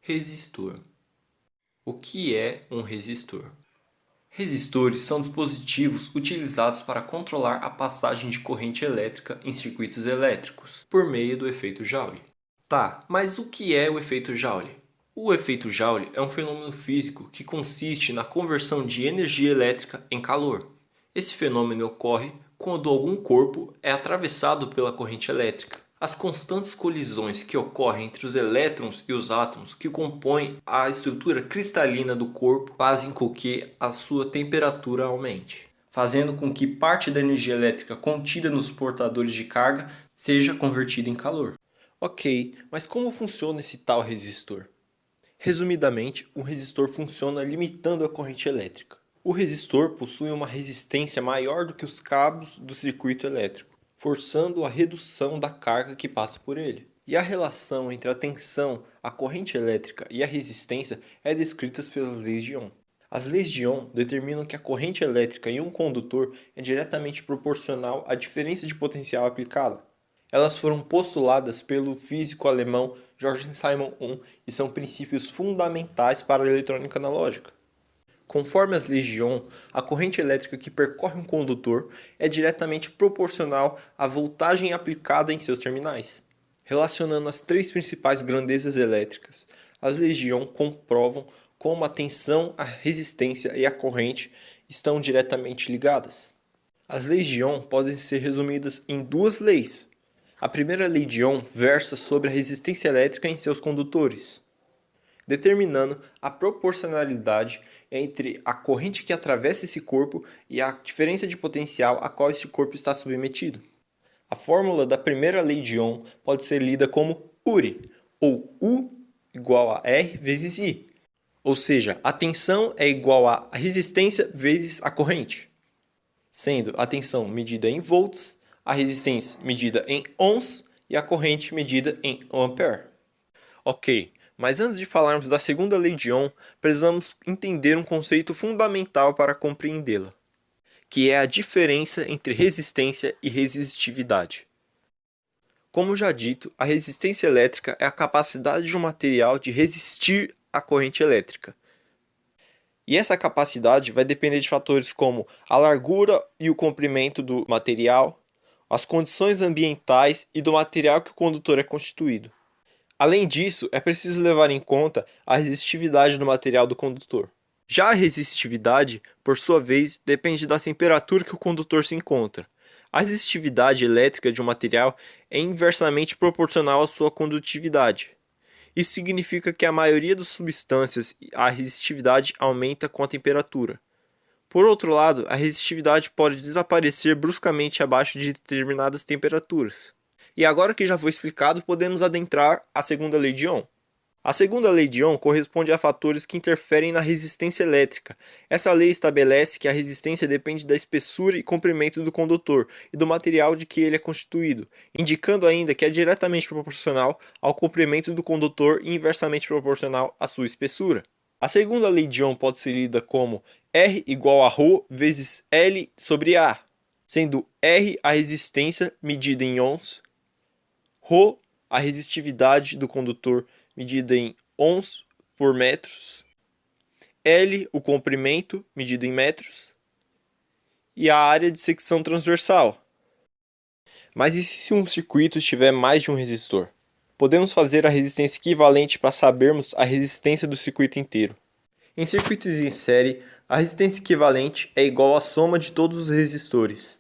Resistor. O que é um resistor? Resistores são dispositivos utilizados para controlar a passagem de corrente elétrica em circuitos elétricos, por meio do efeito Joule. Tá, mas o que é o efeito Joule? O efeito Joule é um fenômeno físico que consiste na conversão de energia elétrica em calor. Esse fenômeno ocorre quando algum corpo é atravessado pela corrente elétrica. As constantes colisões que ocorrem entre os elétrons e os átomos que compõem a estrutura cristalina do corpo fazem com que a sua temperatura aumente, fazendo com que parte da energia elétrica contida nos portadores de carga seja convertida em calor. Ok, mas como funciona esse tal resistor? Resumidamente, um resistor funciona limitando a corrente elétrica. O resistor possui uma resistência maior do que os cabos do circuito elétrico, forçando a redução da carga que passa por ele. E a relação entre a tensão, a corrente elétrica e a resistência é descrita pelas leis de Ohm. As leis de Ohm determinam que a corrente elétrica em um condutor é diretamente proporcional à diferença de potencial aplicada. Elas foram postuladas pelo físico alemão Georg Simon Ohm e são princípios fundamentais para a eletrônica analógica. Conforme as leis de Ohm, a corrente elétrica que percorre um condutor é diretamente proporcional à voltagem aplicada em seus terminais. Relacionando as três principais grandezas elétricas, as leis de Ohm comprovam como a tensão, a resistência e a corrente estão diretamente ligadas. As leis de Ohm podem ser resumidas em duas leis. A primeira lei de Ohm versa sobre a resistência elétrica em seus condutores, determinando a proporcionalidade entre a corrente que atravessa esse corpo e a diferença de potencial a qual esse corpo está submetido. A fórmula da primeira lei de Ohm pode ser lida como URI, ou U igual a R vezes I, ou seja, a tensão é igual a resistência vezes a corrente, sendo a tensão medida em volts, a resistência medida em ohms e a corrente medida em ampere. Ok. Mas antes de falarmos da segunda lei de Ohm, precisamos entender um conceito fundamental para compreendê-la, que é a diferença entre resistência e resistividade. Como já dito, a resistência elétrica é a capacidade de um material de resistir à corrente elétrica. E essa capacidade vai depender de fatores como a largura e o comprimento do material, as condições ambientais e do material que o condutor é constituído. Além disso, é preciso levar em conta a resistividade do material do condutor. Já a resistividade, por sua vez, depende da temperatura que o condutor se encontra. A resistividade elétrica de um material é inversamente proporcional à sua condutividade. Isso significa que a maioria das substâncias, a resistividade aumenta com a temperatura. Por outro lado, a resistividade pode desaparecer bruscamente abaixo de determinadas temperaturas. E agora que já foi explicado, podemos adentrar a segunda lei de Ohm. A segunda lei de Ohm corresponde a fatores que interferem na resistência elétrica. Essa lei estabelece que a resistência depende da espessura e comprimento do condutor e do material de que ele é constituído, indicando ainda que é diretamente proporcional ao comprimento do condutor e inversamente proporcional à sua espessura. A segunda lei de Ohm pode ser lida como R igual a ρ vezes L sobre A, sendo R a resistência medida em ohms, ρ, a resistividade do condutor medida em ohms por metros, L, o comprimento medido em metros, e a área de secção transversal. Mas e se um circuito tiver mais de um resistor? Podemos fazer a resistência equivalente para sabermos a resistência do circuito inteiro. Em circuitos em série, a resistência equivalente é igual à soma de todos os resistores.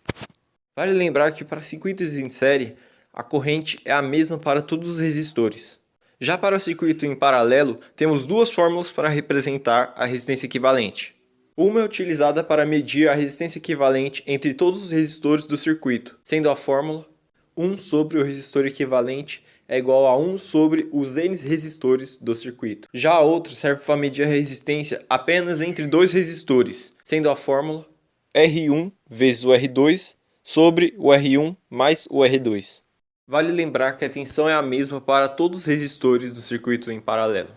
Vale lembrar que para circuitos em série, a corrente é a mesma para todos os resistores. Já para o circuito em paralelo, temos duas fórmulas para representar a resistência equivalente. Uma é utilizada para medir a resistência equivalente entre todos os resistores do circuito, sendo a fórmula 1 sobre o resistor equivalente é igual a 1 sobre os N resistores do circuito. Já a outra serve para medir a resistência apenas entre dois resistores, sendo a fórmula R1 vezes o R2 sobre o R1 mais o R2. Vale lembrar que a tensão é a mesma para todos os resistores do circuito em paralelo.